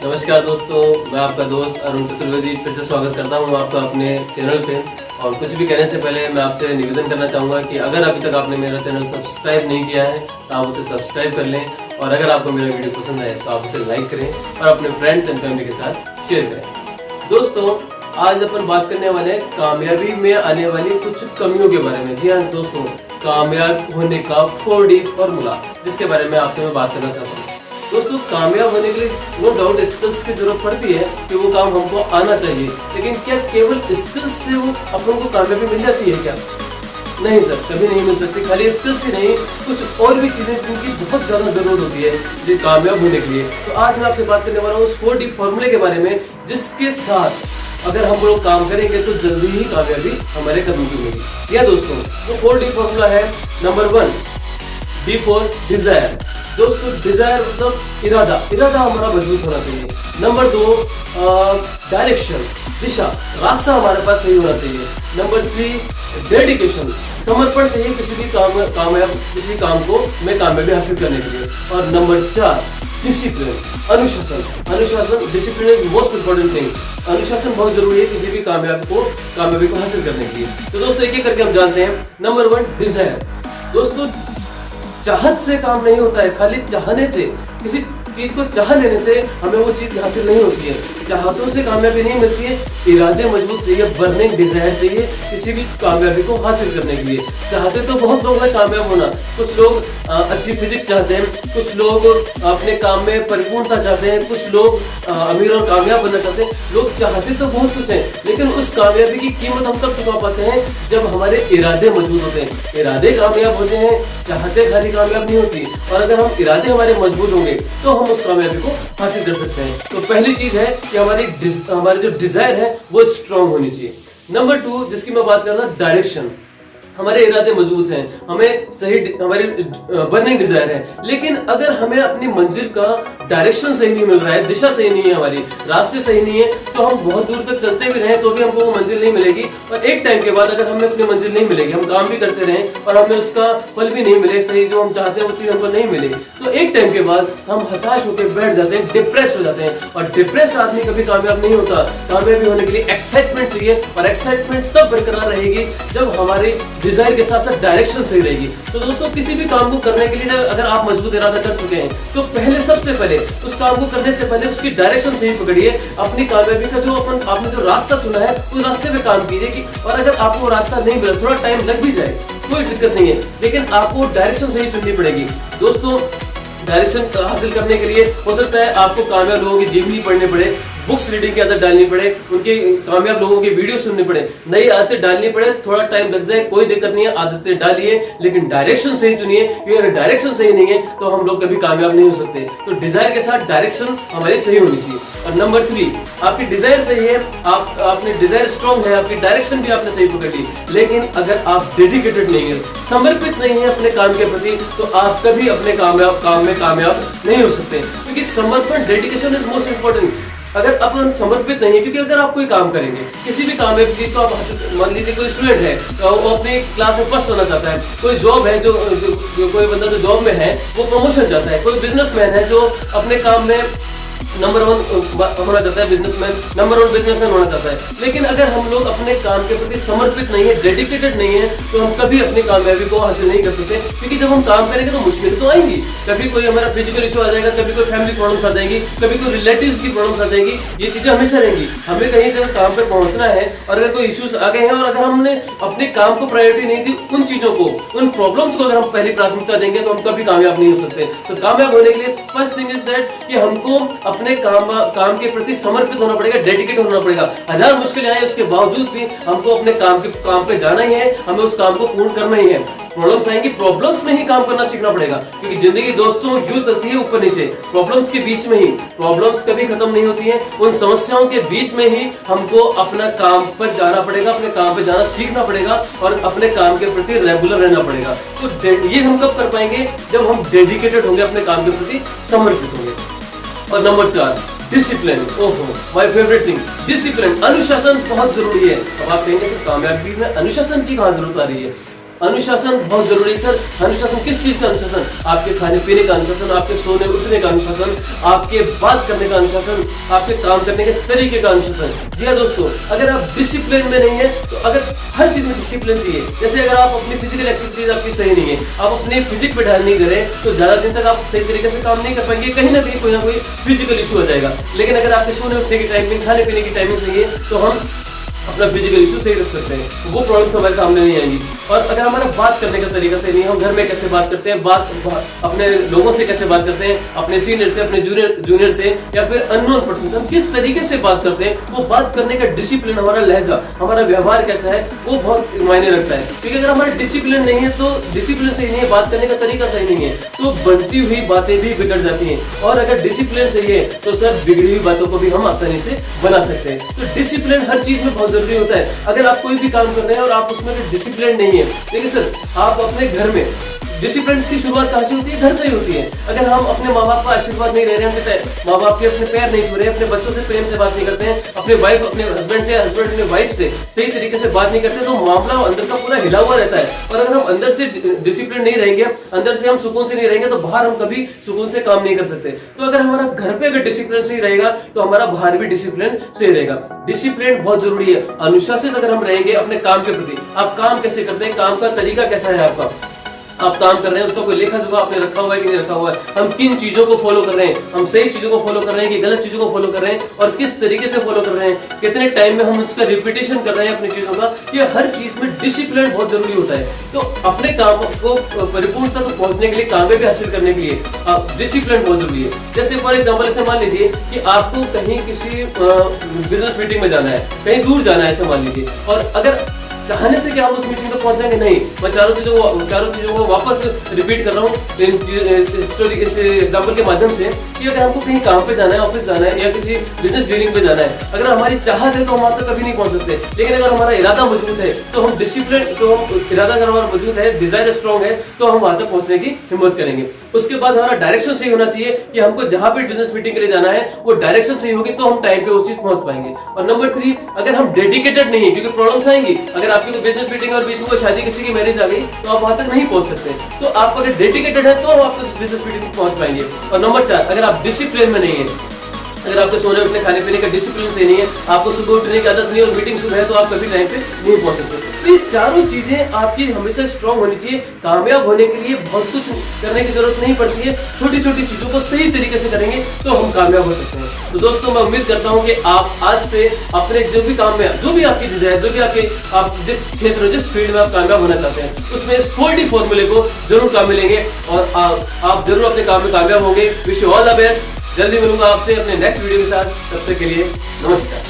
नमस्कार दोस्तों, मैं आपका दोस्त अरुण चतुर्वेदी फिर से स्वागत करता हूं आपका अपने चैनल पे। और कुछ भी कहने से पहले मैं आपसे निवेदन करना चाहूँगा कि अगर अभी तक आपने मेरा चैनल सब्सक्राइब नहीं किया है तो आप उसे सब्सक्राइब कर लें, और अगर आपको मेरा वीडियो पसंद आए तो आप उसे लाइक करें और अपने फ्रेंड्स एंड फैमिली के साथ शेयर करें। दोस्तों, आज अपन बात करने वाले हैं कामयाबी में आने वाली कुछ कमियों के बारे में। जी हाँ दोस्तों, कामयाब होने का 4D फॉर्मूला, जिसके बारे में आपसे मैं बात करना चाहता हूँ। दोस्तों, कामयाब होने के लिए नो डाउट स्किल्स की जरूरत पड़ती है कि वो काम हमको आना चाहिए, लेकिन क्या केवल स्किल्स से वो अपन को कामयाबी मिल जाती है क्या? नहीं सर, कभी नहीं मिल सकती। खाली स्किल्स ही नहीं, कुछ और भी चीजें जिनकी बहुत ज्यादा जरूरत होती है ये कामयाब होने के लिए। तो आज मैं आपसे बात करने वाला हूँ उस 4D फॉर्मूले के बारे में, जिसके साथ अगर हम लोग काम करेंगे तो जल्दी ही कामयाबी हमारे कदम की होगी। या दोस्तों, वो 4D फॉर्मूला है। Number 1, D for Dzire. दोस्तों, डिजायर मतलब इरादा हमारा मजबूत होना चाहिए। नंबर 2, डायरेक्शन, दिशा, रास्ता हमारे पास सही होना चाहिए। नंबर 3, डेडिकेशन, समर्पण चाहिए किसी काम को में कामयाबी हासिल करने के लिए। और नंबर 4, डिसिप्लिन, अनुशासन, discipline is most important thing. अनुशासन बहुत जरूरी है किसी भी कामयाबी को हासिल करने के लिए। तो दोस्तों, एक एक करके हम जानते हैं। Number 1, desire. दोस्तों, चाहत से काम नहीं होता है, खाली चाहने से, किसी चीज को चाह लेने से हमें वो चीज हासिल नहीं होती है। चाहतों से कामयाबी नहीं मिलती है, इरादे मजबूत चाहिए, बर्निंग डिजायर चाहिए किसी भी कामयाबी को हासिल करने के लिए। चाहते तो बहुत लोग हैं कामयाब होना। कुछ लोग अच्छी फिजिक्स चाहते हैं, कुछ लोग अपने काम में परिपूर्णता चाहते हैं, कुछ लोग अमीर और कामयाब बनना चाहते हैं। लोग चाहते तो बहुत कुछ है, लेकिन उस कामयाबी की कीमत हम तब चुका पाते हैं जब हमारे इरादे मजबूत होते हैं। इरादे कामयाब होते हैं, चाहते खाली कामयाब नहीं होती। और अगर हम इरादे हमारे मजबूत होंगे तो हम उस कामयाबी को हासिल कर सकते हैं। तो पहली चीज है कि हमारी जो डिजायर है वो स्ट्रांग होनी चाहिए। नंबर 2, जिसकी मैं बात कर रहा हूं, डायरेक्शन। हमारे इरादे मजबूत हैं, हमारी बर्निंग डिजायर है, लेकिन अगर हमें अपनी मंजिल का डायरेक्शन सही नहीं मिल रहा है, दिशा सही नहीं है, हमारी रास्ते सही नहीं है, तो हम बहुत दूर तक चलते भी रहें तो भी हमको वो मंजिल नहीं मिलेगी। और एक टाइम के बाद अगर हमें अपनी मंजिल नहीं मिलेगी, हम काम भी करते रहें और हमें उसका फल भी नहीं मिले, सही जो हम चाहते हैं वो चीज हमको नहीं मिले, तो एक टाइम के बाद हम हताश होकर बैठ जाते हैं, डिप्रेस हो जाते हैं। और डिप्रेस आदमी कभी कामयाब नहीं होता। कामयाबी होने के लिए एक्साइटमेंट चाहिए, और एक्साइटमेंट तब बरकरार रहेगी जब हमारे डिजायर के साथ साथ डायरेक्शन सही रहेगी। तो दोस्तों, किसी भी काम को करने के लिए अगर आप मजबूत इरादा कर चुके हैं तो सबसे पहले उस काम को करने से पहले उसकी डायरेक्शन सही पकड़िए। अपनी कामयाबी का आपने जो रास्ता चुना है उस रास्ते पे काम कीजिए कि, और अगर आपको रास्ता नहीं मिला, थोड़ा टाइम लग भी जाए, कोई दिक्कत नहीं है, लेकिन आपको डायरेक्शन सही चुननी पड़ेगी। दोस्तों, डायरेक्शन हासिल करने के लिए हो सकता है आपको कामयाब लोगों की जीवनी पढ़ने पड़े, बुक्स रीडिंग की आदत डालनी पड़े, उनके कामयाब लोगों की वीडियो सुननी पड़े, नई आदतें डालनी पड़े, थोड़ा टाइम लग जाए, कोई दिक्कत नहीं है, आदतें डालिए, लेकिन डायरेक्शन सही चुनिए, क्योंकि अगर डायरेक्शन सही नहीं है तो हम लोग कभी कामयाब नहीं हो सकते। तो डिजायर के साथ डायरेक्शन हमारी सही होनी चाहिए। और नंबर 3, आपकी डिजायर सही है, आपने डिजायर स्ट्रॉन्ग है, आपकी डायरेक्शन भी आपने सही पकड़ ली, लेकिन अगर आप डेडिकेटेड नहीं है, समर्पित नहीं है अपने काम के प्रति, तो आप कभी अपने काम में कामयाब नहीं हो सकते। क्योंकि समर्पण, डेडिकेशन इज मोस्ट इंपॉर्टेंट। अगर अपन समर्पित नहीं है, क्योंकि अगर आप कोई काम करेंगे, किसी भी काम में चीज, तो आप मान लीजिए कोई स्टूडेंट है तो वो अपनी क्लास में फर्स्ट होना चाहता है, कोई जॉब है जो कोई बंदा जो जॉब में है वो प्रमोशन चाहता है, कोई बिजनेसमैन है जो अपने काम में नंबर 1 होना चाहता है, नंबर 1 बिजनेसमैन होना चाहता है। लेकिन अगर हम लोग अपने काम के प्रति समर्पित नहीं है, डेडिकेटेड नहीं है, तो हम कभी अपनी कामयाबी को हासिल नहीं कर सकते। क्योंकि जब हम काम करेंगे तो मुश्किलें तो आएंगी, कभी कोई हमारा फिजिकल इशू आ जाएगा, कभी कोई फैमिली प्रॉब्लम्स आ जाएगी, कभी कोई रिलेटिव्स की प्रॉब्लम्स आ जाएगी, ये चीजें हमेशा रहेंगी। हमें कहीं जगह काम पे पहुंचना है और अगर कोई इश्यूज आ गए हैं और अगर हमने अपने काम को प्रायोरिटी नहीं दी, उन चीजों को, उन प्रॉब्लम्स को अगर हम पहली प्राथमिकता देंगे तो हम कभी कामयाब नहीं हो सकते। तो कामयाब होने के लिए फर्स्ट थिंग इज दैट कि हमको अपने काम के प्रति समर्पित होना पड़ेगा, डेडिकेट होना पड़ेगा। हजार मुश्किलें आए उसके बावजूद भी हमको अपने काम पे जाना ही है, हमें उस काम को पूर्ण करना ही है। प्रॉब्लम्स आएंगी, प्रॉब्लम्स में ही काम करना सीखना पड़ेगा, क्योंकि जिंदगी दोस्तों यूं चलती है ऊपर नीचे, प्रॉब्लम्स के बीच में ही। प्रॉब्लम्स कभी खत्म नहीं होती हैं, उन समस्याओं के बीच में ही हमको अपना काम पर जाना पड़ेगा, अपने काम पे जाना सीखना पड़ेगा और अपने काम के प्रति रेगुलर रहना पड़ेगा। तो ये हम कब कर पाएंगे? जब हम डेडिकेटेड होंगे, अपने काम के प्रति समर्पित होंगे। और नंबर 4, डिसिप्लिन। ओहो, माय फेवरेट थिंग, डिसिप्लिन, अनुशासन बहुत जरूरी है। अब आप कहेंगे सर कामयाबी में अनुशासन की कहां जरूरत आ रही है? अनुशासन बहुत जरूरी है सर। अनुशासन किस चीज का अनुशासन? आपके खाने पीने का अनुशासन, आपके सोने उठने का अनुशासन, आपके बात करने का अनुशासन, आपके काम करने के तरीके का अनुशासन। जी हाँ दोस्तों, अगर आप डिसिप्लिन में नहीं है तो अगर हर चीज में डिसिप्लिन चाहिए। जैसे अगर आप अपनी फिजिकल एक्टिविटीज आपकी सही नहीं है, आप अपने फिजिक पे ध्यान नहीं करें तो ज्यादा दिन तक आप सही तरीके से काम नहीं कर पाएंगे, कहीं ना कहीं कोई ना कोई फिजिकल इशू हो जाएगा। लेकिन अगर आपके सोने उठने की टाइमिंग, खाने पीने की टाइमिंग सही है तो हम अपना फिजिकल इशू सही रख सकते हैं, वो प्रॉब्लम्स हमारे सामने नहीं आएंगी। और अगर हमारा बात करने का तरीका सही नहीं है, हम घर में कैसे बात करते हैं, अपने लोगों से कैसे बात करते हैं, अपने सीनियर से, अपने जूनियर से या फिर अननोन पर्सन से हम किस तरीके से बात करते हैं, वो बात करने का डिसिप्लिन, हमारा लहजा, हमारा व्यवहार कैसा है, वो बहुत मायने रखता है। क्योंकि अगर हमारा डिसिप्लिन नहीं है तो डिसिप्लिन सही नहीं है, बात करने का तरीका सही नहीं है तो बनती हुई बातें भी बिगड़ जाती हैं। और अगर डिसिप्लिन सही है तो सर बिगड़ी हुई बातों को भी हम आसानी से बना सकते हैं। तो डिसिप्लिन हर चीज में बहुत जरूरी होता है। अगर आप कोई भी काम कर रहे हैं और आप उसमें डिसिप्लिन नहीं है, देखिए सर, आप अपने घर में डिसिप्लिन की शुरुआत कहाँ से होती है? घर से ही होती है। अगर हम अपने माँ बाप का आशीर्वाद नहीं ले रहे हैं, माँ बाप के अपने पैर नहीं छू रहे हैं, अपने बच्चों से प्रेम से बात नहीं करते हैं, अपने वाइफ अपने हस्बैंड से, हस्बैंड अपने वाइफ से सही तरीके से बात नहीं करते, तो मामला अंदर का पूरा हिला हुआ रहता है। और अगर हम अंदर से डिसिप्लिन नहीं रहेंगे, अंदर से हम सुकून से नहीं रहेंगे, तो बाहर हम कभी सुकून से काम नहीं कर सकते। तो अगर हमारा घर पे अगर डिसिप्लिन सही रहेगा तो हमारा बाहर भी डिसिप्लिन सही रहेगा। डिसिप्लिन बहुत जरूरी है। अनुशासित अगर हम रहेंगे अपने काम के प्रति, आप काम कैसे करते हैं, काम का तरीका कैसा है आपका, आप काम कर रहे हैं उसका कोई लेखा जोखा आपने रखा हुआ है कि नहीं रखा हुआ है, हम किन चीजों को फॉलो कर रहे हैं, हम सही चीजों को फॉलो कर रहे हैं कि गलत चीजों को फॉलो कर रहे हैं, और किस तरीके से फॉलो कर रहे हैं, कितने टाइम में हम उसका रिपीटेशन कर रहे हैं अपनी चीजों का, ये हर चीज में डिसिप्लिन बहुत जरूरी होता है। तो अपने काम को परिपूर्णता तक पहुंचने के लिए, कामयाबी हासिल करने के लिए डिसिप्लिन बहुत जरूरी है। जैसे फॉर एग्जाम्पल ऐसे मान लीजिए कि आपको कहीं किसी बिजनेस मीटिंग में जाना है, कहीं दूर जाना है ऐसे मान लीजिए, और अगर चाहने से क्या हम उस मीटिंग तक पहुंचेंगे? नहीं। मैं चारों चीजों को वापस रिपीट कर रहा हूँ इस एग्जांपल के माध्यम से कि अगर हमको कहीं काम पे जाना है, ऑफिस जाना है या किसी बिजनेस डीलिंग पे जाना है, अगर हमारी चाहत है तो हम वहां तक कभी नहीं पहुंच सकते। लेकिन अगर हमारा इरादा मजबूत है तो हम डिसिप्लिन, तो हम इरादा अगर हमारा मजबूत है, डिजायर स्ट्रॉन्ग है, तो हम वहां तक पहुंचने की हिम्मत करेंगे। उसके बाद हमारा डायरेक्शन सही होना चाहिए कि हमको जहां पे बिजनेस मीटिंग के लिए जाना है वो डायरेक्शन सही होगी तो हम टाइम पे वो चीज पहुंच पाएंगे। और नंबर 3, अगर हम डेडिकेटेड नहीं है, क्योंकि प्रॉब्लम्स आएंगी। अगर आपकी कोई बिजनेस मीटिंग और बीच में कोई शादी, किसी की मैरिज आ गई तो आप वहां तक नहीं पहुंच सकते। तो आप अगर डेडिकेटेड है तो आप उस बिजनेस मीटिंग में पहुंच पाएंगे। और नंबर 4, अगर आप डिसिप्लिन में नहीं है, अगर आपके सोने उठने खाने पीने का डिसिप्लिन सही नहीं है, आपको सुबह उठने की आदत नहीं है और मीटिंग सुबह है, तो आप कभी टाइम पे नहीं पहुंच सकते। तो ये चारों चीजें आपकी हमेशा स्ट्रांग होनी चाहिए। कामयाब होने के लिए बहुत कुछ करने की जरूरत नहीं पड़ती है, छोटी छोटी चीजों को सही तरीके से करेंगे तो हम कामयाब हो सकते हैं। तो दोस्तों, मैं उम्मीद करता हूँ कि आप आज से अपने जो भी काम में, जो भी आपकी डिजायर, जो भी आप जिस क्षेत्र, जिस फील्ड में आप कामयाब होना चाहते हैं, उसमें इस 4D फॉर्मूले को जरूर काम में लेंगे और आप जरूर अपने काम में कामयाब होंगे। Wish you all the best. जल्दी मिलूंगा आपसे अपने नेक्स्ट वीडियो के साथ। तब तक के लिए नमस्कार।